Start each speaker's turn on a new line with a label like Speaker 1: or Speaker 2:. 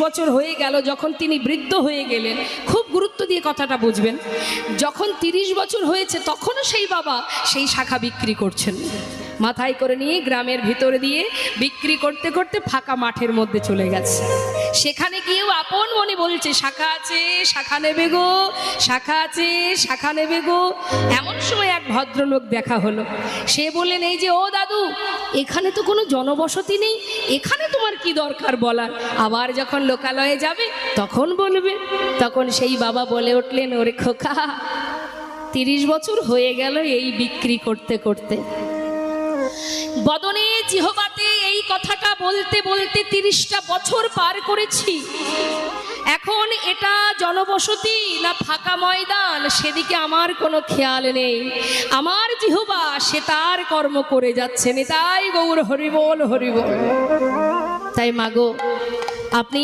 Speaker 1: বছর হয়ে গেল, যখন তিনি বৃদ্ধ হয়ে গেলেন, খুব গুরুত্ব দিয়ে কথাটা বুঝবেন, যখন 30 বছর হয়েছে তখনও সেই বাবা সেই শাখা বিক্রি করছেন, মাথায় করে নিয়ে গ্রামের ভিতরে দিয়ে বিক্রি করতে করতে ফাঁকা মাঠের মধ্যে চলে গেছে। সেখানে গিয়েও আপন মনে বলছে, শাখা আছে শাখা নেবে গো, শাখা আছে শাখা নেবে গো। এমন সময় এক ভদ্রলোক দেখা হলো। সে বললেন, এই যে ও দাদু, এখানে তো কোনো জনবসতি নেই, এখানে তোমার কি দরকার বলার, আবার যখন লোকালয়ে যাবে তখন বলবে। তখন সেই বাবা বলে উঠলেন, ওরে খোকা, 30 বছর হয়ে গেল এই বিক্রি করতে করতে, বদনে জিহবাতে এই কথাটা বলতে বলতে 30টা বছর পার করেছি। এখন এটা জনবসতি না ফাঁকা ময়দান সেদিকে আমার কোনো খেয়াল নেই, আমার জিহবা সে তার কর্ম করে যাচ্ছে। নিতাই গৌর হরিবোল হরিবোল। তাই মাগো, আপনি